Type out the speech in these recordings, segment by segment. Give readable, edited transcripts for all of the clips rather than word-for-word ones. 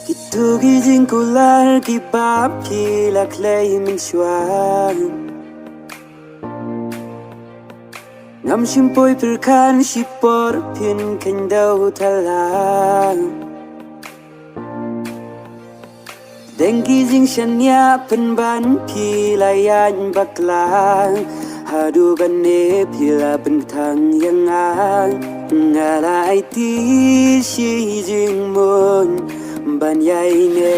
Kitu gijing kular kibab kilak lay min shuang Ngam shimpoy perkan shipor pin kendau talang Deng gijing shanya penban pilayan baklang Hadu bane pila bentang yang ang Ngalai ti shi jing mun Banyai ne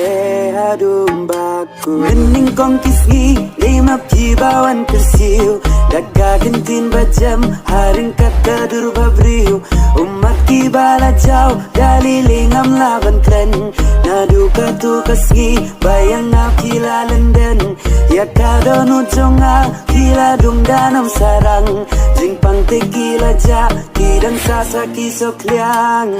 hadum baku Mening kong kisgi lima pibawan kersiu Daga gentin bajam haring kata durbabriu Umat kibala jauh dari lingam laban klen Nadu katu kasgi bayang na pila lenden Ya kadonu jonga pila dung danam sarang Jingpang tequila ja kidang sasaki sokliang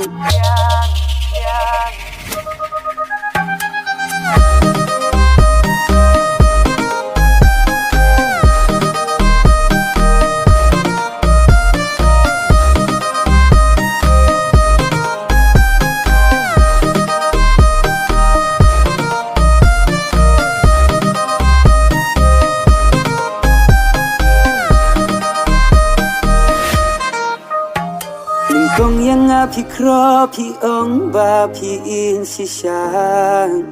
Kong yang api kro pi ong ba pi in si shang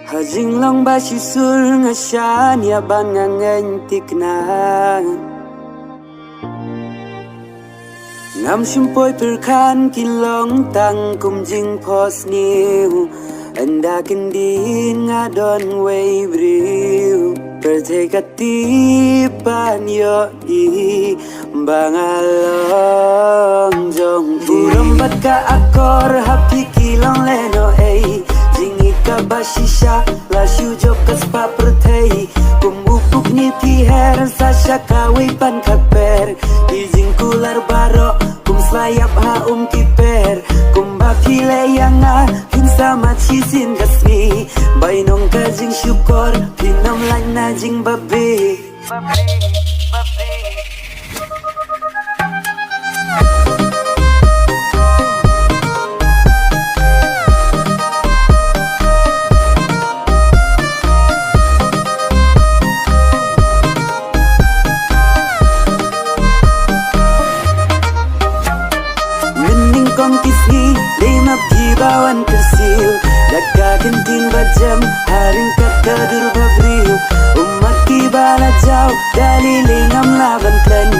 Hajing long ba si sur nga shan ya ban nga ngantik na Ngam shumpoy perkan kilong tang kum jing pos niu Anda kendin nga don way briu Pertekatipan yo i bangalong jong Urembat ka akor hapi kilong leno ei Jingi ka bashisha la shujo kas papertei Kumupuk ni piher sasha kawi pan kakper Ijing kular baro kum slayap ha kiper Kumba pile yang sama chisin gasmi Bainong ka jing syukor pinam lang na jing babi Mening kong kisgi lima pibawan kersiu Daga gentin bajam haring kata durbabriu Umat kibala jauh dari lingam laban klen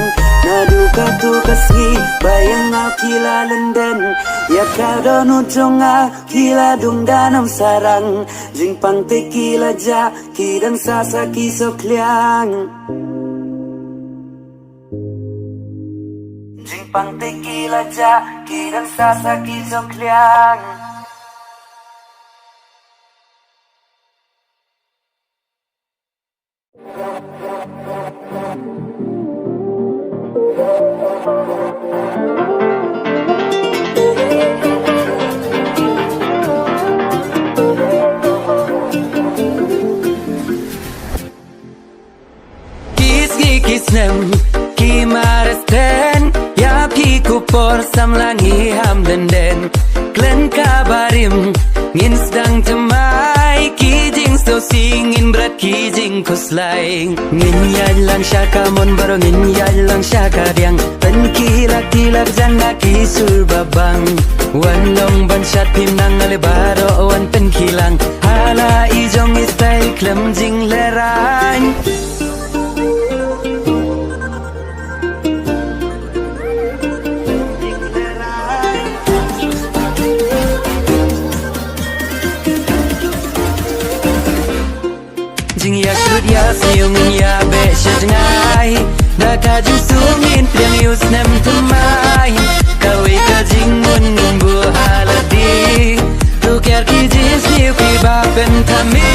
Nadu katu kasgi bayang pila lenden Ya kadonu jonga pila dung danam sarang Jingpang tequila ja kidang sasaki sokliang Jingpang tequila ja kidang sasaki sokliang Kisnem kimaresten ya piku por samlangi hamdenden klen kabarim ngin sedang temai kijing so singin berat kijing kuslaing ngin yalang syakamon baru ngin yalang syakadiang pen kilak kilak jana kisur babang wanong bansat pinang alebaro wan pen kilang hala ijong style klem jing lerang Jing ya krut ya siung ya be shajngai da ka jing sungin priang yus nem tumai kawi ka jing mun numbu haladi tu kyar ki jis ni pi ba pen thami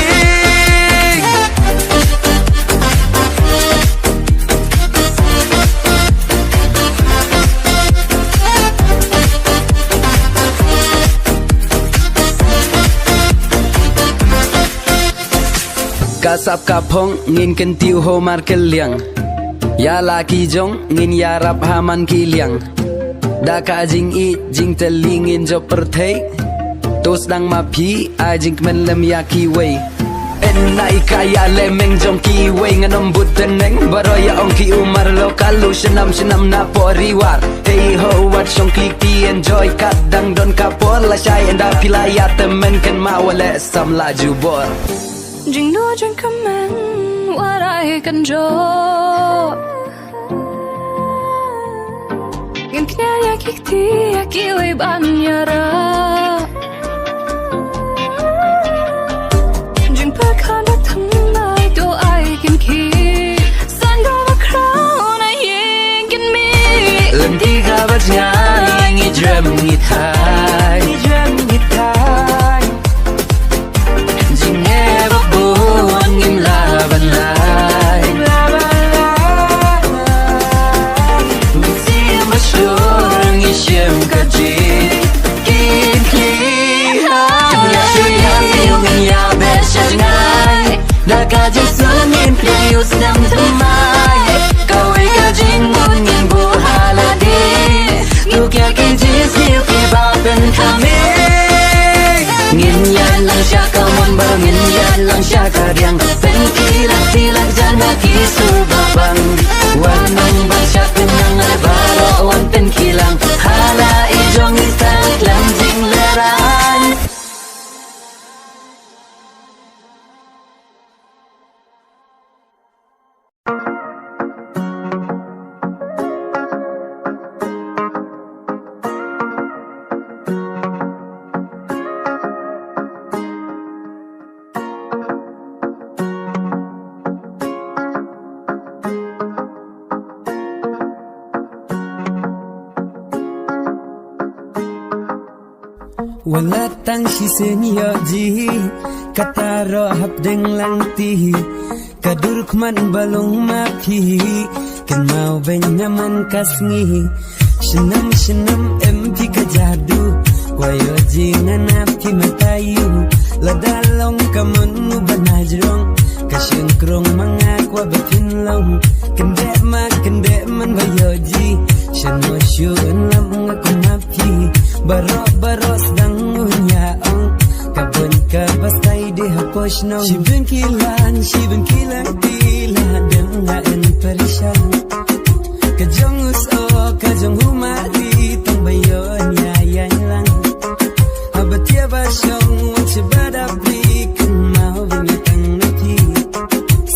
Kasap kapong ngin kentiu ho mar keliang Ya laki jong ngin yarap haman kiliang Da ka jing I jing telingin jo perthei tos dang ma phi ai jing men lem ya ki wei en nai kaya le meng jong ki wei nganom but teneng baroya ong ki umar lokal lu senam na poriwar hey ho what song klik ti enjoy kadang don kapor la shai enda pilaya temen kan mawale sam laju bor jing no jing kamen what I can jo Gin knya ya kikti ya kiwi banyara Jing perkana thamai do I can keep Sand over crown I yin me Lem tiga batnya yang I drem ni thai Jing never buang ngim laban lai Masyurang isyam kaji Kiki Jumya syurya siyong ya besya ngay Nakaji sungin prius dam temay Kawai kajing ngin buhaladi Tukya kinji siyo kibaben kami Ngin yan lang siya kamon baro ngin yan lang siya karyang Ben kilang tilang jana kisubabang Wanang bang siya pinang baro wan pen kilang Hala ijong isang lang jing leraan Wala tang sisenyo ji Kataro hapdeng lang ti Kaduruk man balong mapi Kenmau ben naman kasngi Senam empi kajadu Wayo ji nganapi matayu Ladalong kamonu banajrong Kasyengkrong mangakwa bapinlong Kendek man wayo ji Syanmo syuan lam ngaku mapi Baro sedang unyaong Kabun ka bastay di hapos no Shibin kilan tila Dengain perisyan Kajong uso, kajong humari Tong bayon yayan lang Habatia basyong Wang sibadabri Kan mau binatang napi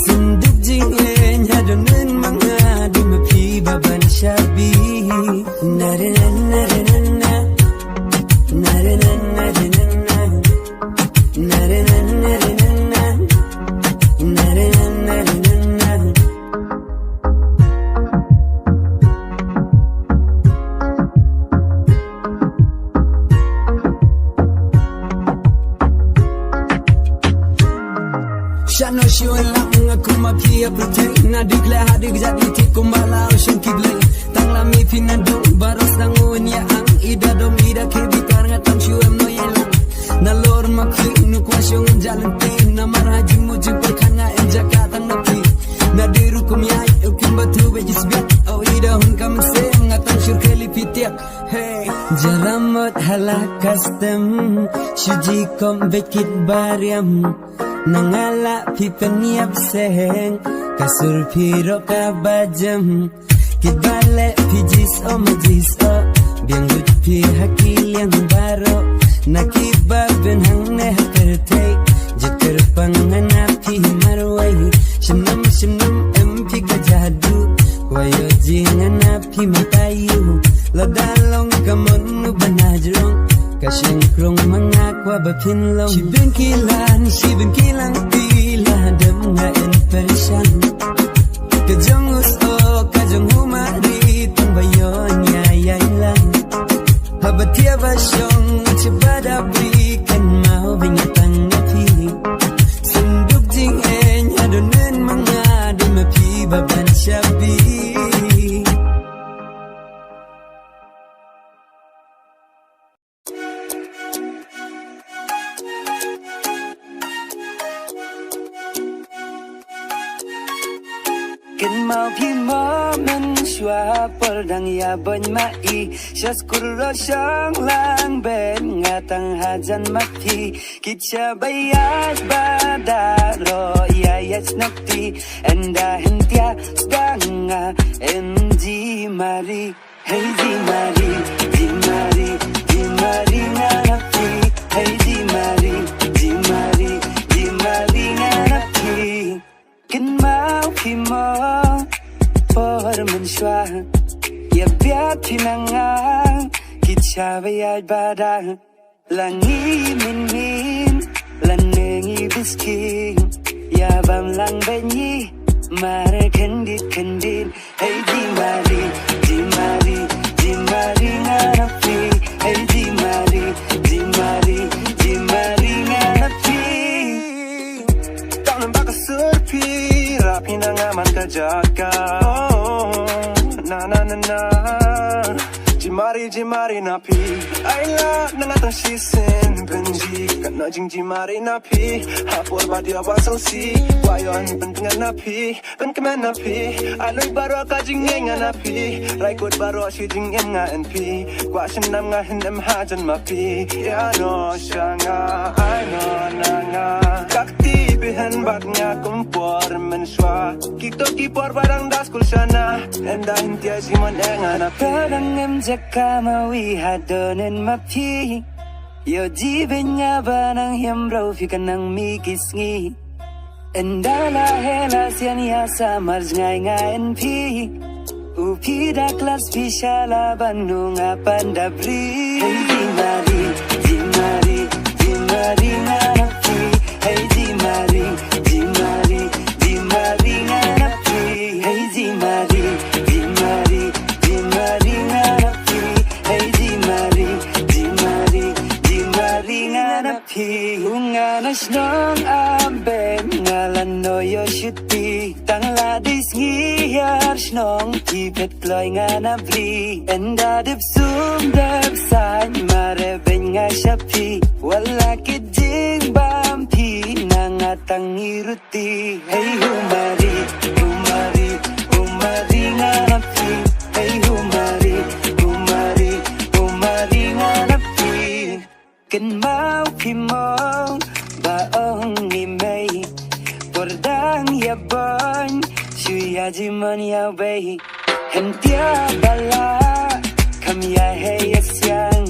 Sinduk jinglen Hadonin mga Di mapi baban syabi Narina Shano shiwan lang aku makia protect na digla hadig jadi tikum bala ocean kible tang lami pinadong baros dangun ya ang ida dom ida kebitar ngatang shuam no yelang na lor makli nu kwasyong jalan tin na marhaji mujib perkana en jakatang napi na diru kumyai ukim batu bejis biak au ida hun kam se ngatang syur keli pitiak hey jaramot hala custom shuji kom bekit bariam Nangala pipeniap seheng Kasur piro kabajam Kibale pijis o majis o Biang gut pi hakil yang baro Nakibaben hang neha kertei Jeker panganap pi marwai Shenam empi kajadu Wayo jinganap pi matayu Ladalong kamonu banajrong Kasyengkrong mangakwa bapinlong Shibin kilang tila Dem ngain perisyan Kajong uso, kajong humari Tong bayon yayan lang Habatia basyong Chibadabri Kan mau binatang napi Sunduk jing hadonen mga Di mapi baban syabi Kenal pimo mensyua perdang ya banmai Syaskur rosyong lang ben ngatang hajan mati Kitsa bayat badaro ya yasnakti Enda hentia sedanga enji mari Hey di mari, di mari, di mari nganapi Hey di mari, di mari, di mari nganapi Kenal pimo por mensyua ya biat pinangang kitsa bayad badang langi min lanengi bisking ya bam lang benyi mare kendit hey di mari di mari di mari nganapi hey di mari di mari di mari nganapi Tangan baka surpi rapi na ngaman kajaka na na na na Jimari napi Ayla na natang shisen benji Kana jimari napi Hapor badi abasang si Wayon pentingan napi Penkemen napi Aloy baro ka jingenga napi Raikot baro si jingen nga NP Kwa sinam nga hindem hajan mapi Ya no siya nga Ay no na nga Kakti bihan bat nga kumpor menswa Kito kipor barang daskul sana Enda hintia simon enga napi Kadang emjek kamawi hadonin mapi Yo jibenya banang hembrau fikanang mikis ngi Endala hela sian ya samar ngai ngain pi Upi da klas pishala bandung apan dabri Hey di mari, di mari, di mari nganapi Hey di mari, di mari, di mari nganapi Hey di mari, di mari, di mari nganapi Hey di mari, di mari, di mari nganapi Unganas nong amben ngalan no yoshuti Tang ladis ngiyar snong tipet kloy nganapri Enda dip sum dip san mareben nga shapi Wala kiding bampi nangatang iruti Hey humari, humari, humari nganapi Hey humari, humari, humari nganapi Ken mau pimong baong ni may Pordang yabon Shuya jimon yaw bay Hentia bala Kam ya hey yasyang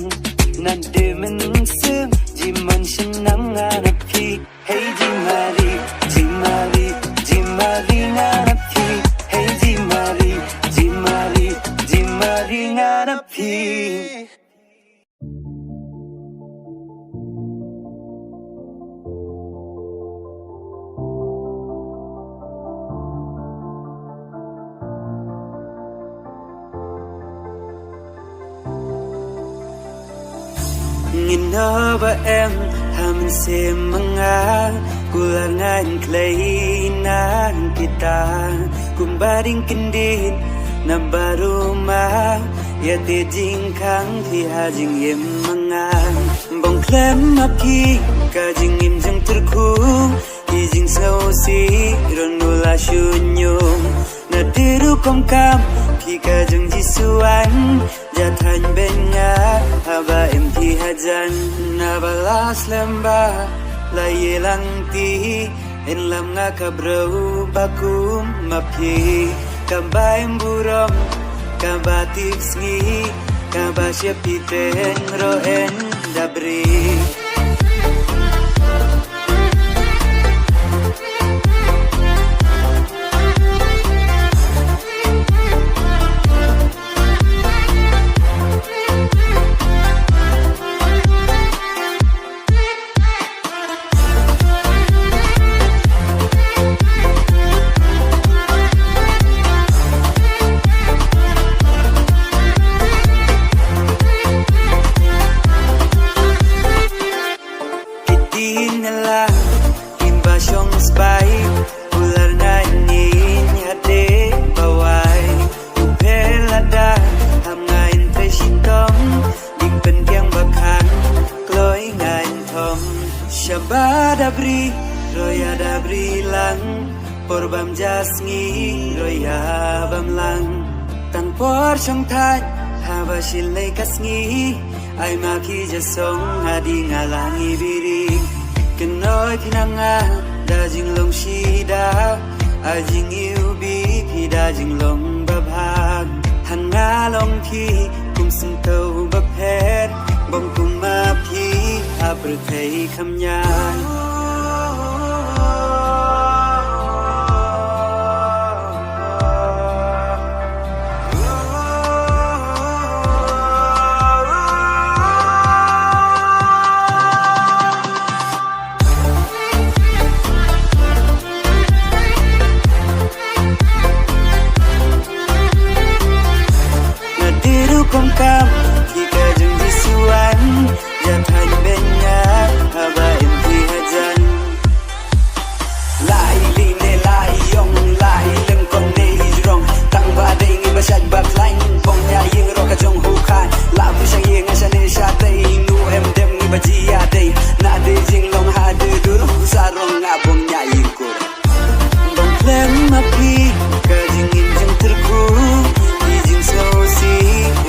Nademen sim Jimon shinam nganapi Hey jimari, jimari, jimari nganapi Hey jimari, jimari, jimari nganapi Ngino ba em hamin se mga kulangan klainan kita kumbaring kendit na baruma yate jingkang hajing yem mga bong klem api kajing im jang terku hijing sausi ronula shunyum na diru kom pika jang jisuan jatan benga haba emti hajan nabalas lamba laye langti en lam nga kabrau bakum mapi kambaim burong kabatip sngi kabasya piten roen dabri por bam jasngi roya bam lang tang por chong thai haba shilai kasngi ai ma ki jasong hadi ngalangi biri kenoi pinanga da jing long shida a jing yu bi ki da jing long babhag han nga long thi kum sing tau ba phet bong kum ma phi a pru thei kham nyai Kong kam jika jeng di suan jatan benya haba empi hajan lai li ne lai yong lai leng kong ne jrong tang ba dei ngi ba shat ba flying bong ya yeng ro ka jong hu khan la bu shang yeng sa ne sha dei nu em dem ngi ba ji ya dei na de jing long ha de du sa rong nga bong ya yeng ko bong klem ma pi ka jing in jeng terku di jing so si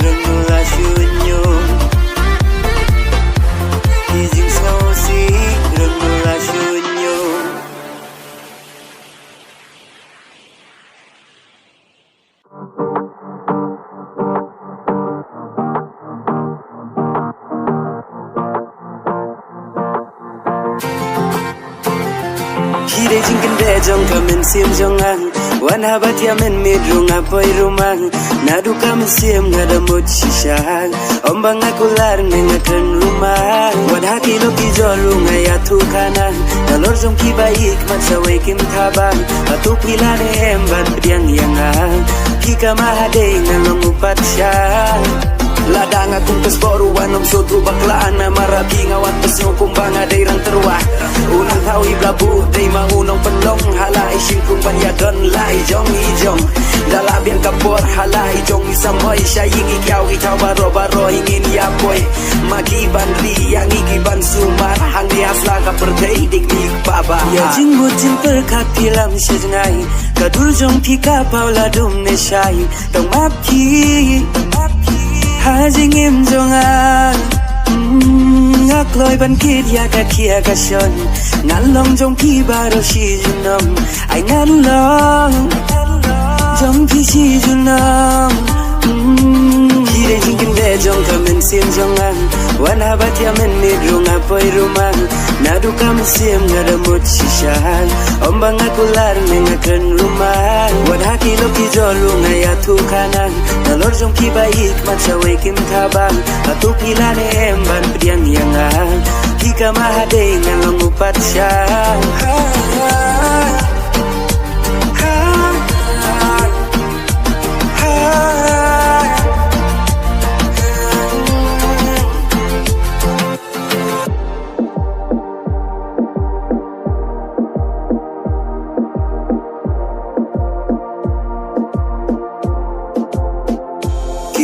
Renula shunyo Izing sausi Renula shunyo Hide jingkin de jong kamen sim jong ang wan habat yamen midrung apoy rumang nadu kamen sim ngada mut shishang ombang aku lar nengakan rumah wan hati lo ki jolu ngaya tukanan dalor jong ki baik mat sawai kim tabang atu pilane emban pediang yang ang kika mahade ngalong upat syang ladang akong kasboruan om soto baklaan na marabi ngawan pasyo kumbang adayrang terwah unang tao iblabu day maunang panlong halai sing kung banyagan lai jong ijong dalabian kapor halai jong isamoy siya yung ikaw ikaw baro hingin yapoy magiban riyang ikiban sumar hangdi asla ka perday dignig baba ya jing butin perkat pilam siya jengay kadul jong pika paula dum ne shay tong mapki Hajing im jongan ngak loi ban kid ya ka kia ka shon ngan long jong pi baro shi junam ai ngan long jong pi shi junam hire jingkin de jong kamen sim jongan wan habat ya men midrung apoy rumang nadu kamen sim ngada mut shishang ombang aku lar nengakan rumah wan hati lo ki jolu ngaya tukanan dalor jong ki baik mat sawai kim tabang atu pilane emban pediang yang ang kika mahade ngalong upat syang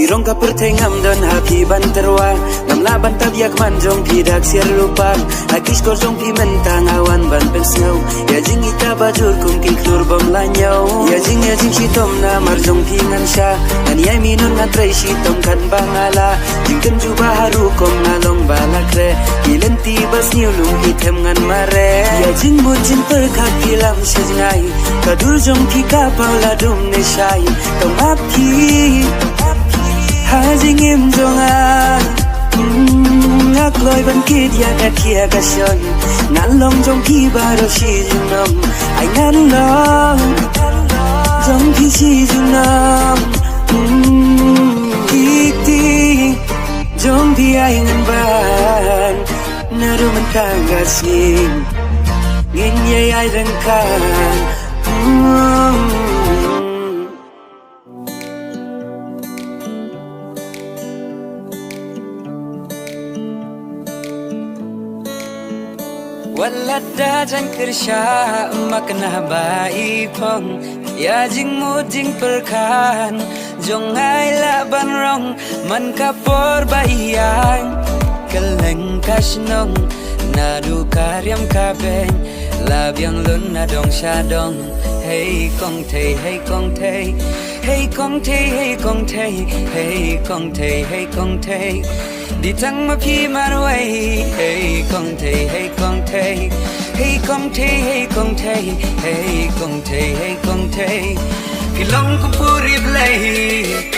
Kirong ka pertengam dan hapi banterwa ngam laban tabiak manjong pidak siar lupa akis kosong pi mentang awan ban pensau ya jing ita bajur kum ki klur bom lanyau ya jing sitom na marjong pi ngan sha an yai minun ngan trai sitom kan bangala jing kan juba haru kom ngalong balakre ilenti bas niulung hitem ngan mare ya jing bujin perkat pilam sejngai kadul jong pi ka paula dum ne shai tong api Hajing im jongan ngak loi ban kid ya ka kia ka shon ngan long jong ki baro shi junam ai ngan long jong ki shi junam ti jong bi ai ngan ban naru mentang gasing ngin ye ai rengkan Walada jang kersha makna bai pong ya jing mu jing perkan jong ai la ban rong man kapor bai yang keleng kasnong nadu karyam kabeng labyang lun na dong sha dong hey con thầy hey con thầy hey con thầy hey con thầy hey con thầy hey con thầy đi thăng màพี่มาด้วย hey con thầy hey con thầy hey con thầy hey con thầy hey con thầy hey con thầyพี่ลองกูพูดรีบเลย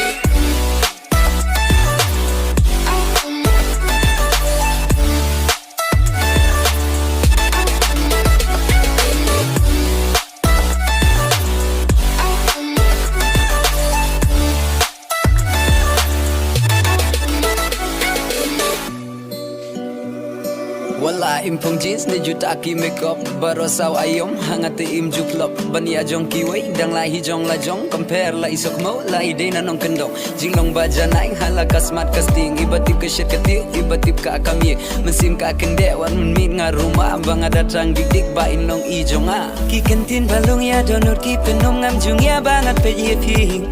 Wala im pong jeans ni juta ki makeup baro saw ayom hangate im juklop bania jong kiway dang la hi jong la jong compare la isok mo la ide na nong kendo jinglong ba janai hala kasmat casting ibatip ka shit katiu ibatip ka kami mesim ka kende wan min nga rumah bang ada trang dik ba inong i jonga ki kentin balung ya donut ki penom ngam jung ya bangat pe ye pi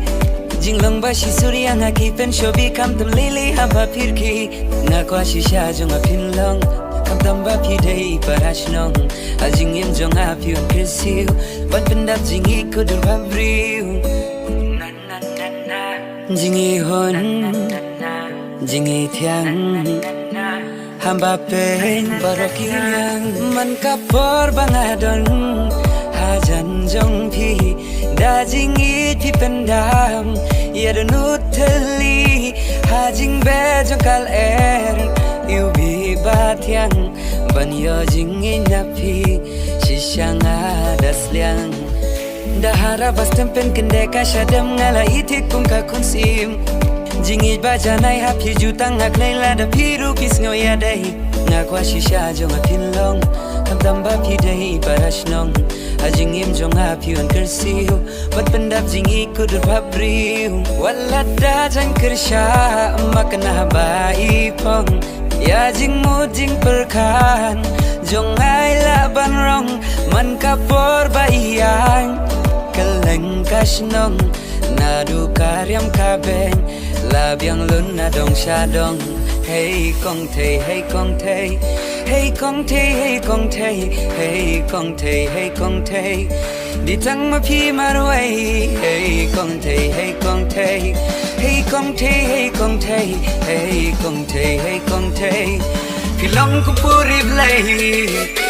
jinglong ba shi surya nga ki pen shobi kam tam lili haba pirki nga kwa shisha jong a pinlong kam tamba pi dei parashnong ajing im jong a pion krisiu ban pendap jingi kudur babriu jingi hon jingi thiang hamba pen barokilang man kapor bangadon hajan jong pi da jingi pi pendam yadunut teli hajing be jong kal yêu bi ba thiang ban yo jingi napi shishang adas liang dahara bastempen kende ka shadam ngala itik kum ka kunsim jingi ba janai happy jutang ngak leila da piru kis ngoya dai ngakwa shisha jong apin long kam tamba pi dai parashnong ajing im jong api on kersiu bat pendap jingi kudur babriu wala da jang kersha makna bai pong ya jing mu jing perkan jong ai la ban rong man kapor bayang keleng kashnong nadu karyam kabeng labyang lun na dong shadong hey kong thầy hey kong thầy hey kong thầy hey kong thầy hey kong thầy hey kong thầy đi thăng màพี่มาด้วย hey kong thầy hey kong thầy hey kong thầy hey kong thầy hey kong thầy hey kong thầyพี่ลองกูพูดรีบเลย